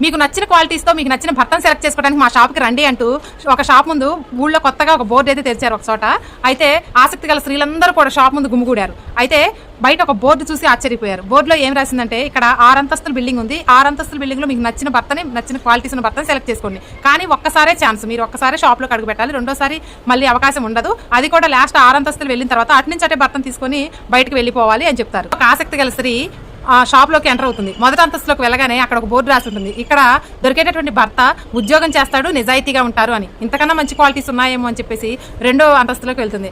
మీకు నచ్చిన క్వాలిటీస్తో మీకు నచ్చిన భర్తను సెలెక్ట్ చేసుకోవడానికి మా షాప్కి రండి అంటూ ఒక షాప్ ముందు ఊళ్ళో కొత్తగా ఒక బోర్డు అయితే తెరిచారు ఒక చోట. అయితే ఆసక్తి గల స్త్రీలందరూ కూడా షాప్ ముందు గుమిగూడారు. అయితే బయట ఒక బోర్డు చూసి ఆశ్చర్యపోయారు. బోర్డులో ఏం రాసిందంటే, ఇక్కడ 6 అంతస్తుల బిల్డింగ్ ఉంది, 6 అంతస్తుల బిల్డింగ్ లో మీకు నచ్చిన భర్తని, నచ్చిన క్వాలిటీస్ ఉన్న భర్తని సెలెక్ట్ చేసుకోండి. కానీ ఒక్కసారే ఛాన్స్, మీరు ఒక్కసారి షాప్ లోకి అడుగు పెట్టాలి, రెండోసారి మళ్ళీ అవకాశం ఉండదు. అది కూడా లాస్ట్ 6 అంతస్తులు వెళ్ళిన తర్వాత అటు నుంచి అటే భర్తను తీసుకొని బయటకు వెళ్ళిపోవాలి అని చెప్తారు. ఒక ఆసక్తి గల స్త్రీ షాప్ లోకి ఎంటర్ అవుతుంది. మొదటి అంతస్తులోకి వెళ్ళగానే అక్కడ ఒక బోర్డు రాసి ఉంటుంది, ఇక్కడ దొరికేటటువంటి భర్త ఉద్యోగం చేస్తాడు, నిజాయితీగా ఉంటారు అని. ఇంతకన్నా మంచి క్వాలిటీస్ ఉన్నాయేమో అని చెప్పేసి రెండో అంతస్తులోకి వెళ్తుంది.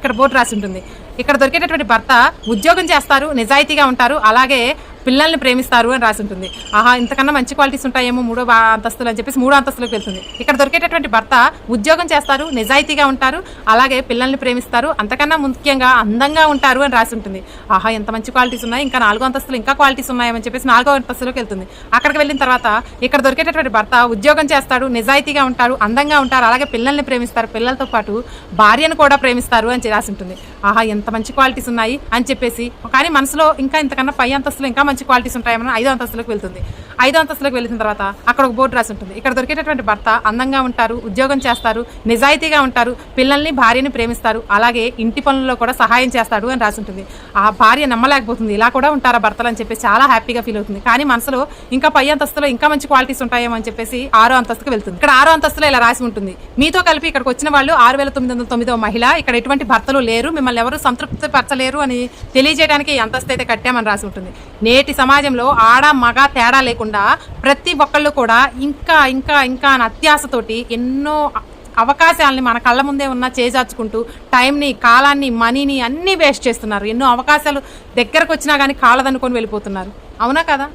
ఇక్కడ బోర్డు రాసి ఉంటుంది, ఇక్కడ దొరికేటటువంటి భర్త ఉద్యోగం చేస్తారు, నిజాయితీగా ఉంటారు, అలాగే పిల్లల్ని ప్రేమిస్తారు అని రాసి ఉంటుంది. ఆహా, ఇంతకన్నా మంచి క్వాలిటీస్ ఉంటాయేమో మూడో అంతస్తులు అని చెప్పేసి 3వ అంతస్తులోకి వెళ్తుంది. ఇక్కడ దొరికేటటువంటి భర్త ఉద్యోగం చేస్తారు, నిజాయితీగా ఉంటారు, అలాగే పిల్లల్ని ప్రేమిస్తారు, అంతకన్నా ముఖ్యంగా అందంగా ఉంటారు అని రాసి ఉంటుంది. ఆహా, ఎంత మంచి క్వాలిటీస్ ఉన్నాయి, ఇంకా 4వ అంతస్తులు ఇంకా క్వాలిటీస్ ఉన్నాయని చెప్పేసి 4వ అంతస్తులోకి వెళ్తుంది. అక్కడికి వెళ్ళిన తర్వాత ఇక్కడ దొరికేటటువంటి భర్త ఉద్యోగం చేస్తాడు, నిజాయితీగా ఉంటారు, అందంగా ఉంటారు, అలాగే పిల్లల్ని ప్రేమిస్తారు, పిల్లలతో పాటు భార్యను కూడా ప్రేమిస్తారు అని రాసి ఉంటుంది. ఆహా, ఎంత మంచి క్వాలిటీస్ ఉన్నాయి అని చెప్పేసి, కానీ మనసులో ఇంకా ఇంతకన్నా పై అంతస్తులు ఇంకా మంచి క్వాలిటీస్ ఉంటాయేమో 5వ అంతస్తులోకి వెళ్తుంది. 5వ అంతస్తులోకి వెళ్ళిన తర్వాత అక్కడ ఒక బోర్డు రాసి ఉంటుంది, ఇక్కడ దొరికేటటువంటి భర్త అందంగా ఉంటారు, ఉద్యోగం చేస్తారు, నిజాయితీగా ఉంటారు, పిల్లల్ని భార్యని ప్రేమిస్తారు, అలాగే ఇంటి పనుల్లో కూడా సహాయం చేస్తాడు అని రాసి ఉంటుంది. ఆ భార్య నమ్మలేకపోతుంది, ఇలా కూడా ఉంటారా భర్తలు అని చెప్పేసి చాలా హ్యాపీగా ఫీల్ అవుతుంది. కానీ మనసులో ఇంకా పై అంతస్తులో ఇంకా మంచి క్వాలిటీస్ ఉంటాయేమో అని చెప్పేసి 6వ అంతస్తుకు వెళ్తుంది. ఇక్కడ 6వ అంతస్తులో ఇలా రాసి ఉంటుంది, మీతో కలిపి ఇక్కడికి వచ్చిన వాళ్ళు 6909వ మహిళ, ఇక్కడ ఎటువంటి భర్తలు లేరు, మిమ్మల్ని ఎవరు సంతృప్తి పరచలేరు అని తెలియజేయడానికి ఈ అంతస్తు అయితే కట్టామని రాసి ఉంటుంది. నేటి సమాజంలో ఆడ మగ తేడా లేకుండా ప్రతి ఒక్కళ్ళు కూడా ఇంకా ఇంకా ఇంకా అని అత్యాశతోటి ఎన్నో అవకాశాలని మన కళ్ళ ముందే ఉన్న చేజార్చుకుంటూ టైంని, కాలాన్ని, మనీని అన్నీ వేస్ట్ చేస్తున్నారు. ఎన్నో అవకాశాలు దగ్గరకు వచ్చినా కానీ కాలదనుకొని వెళ్ళిపోతున్నారు. అవునా కదా?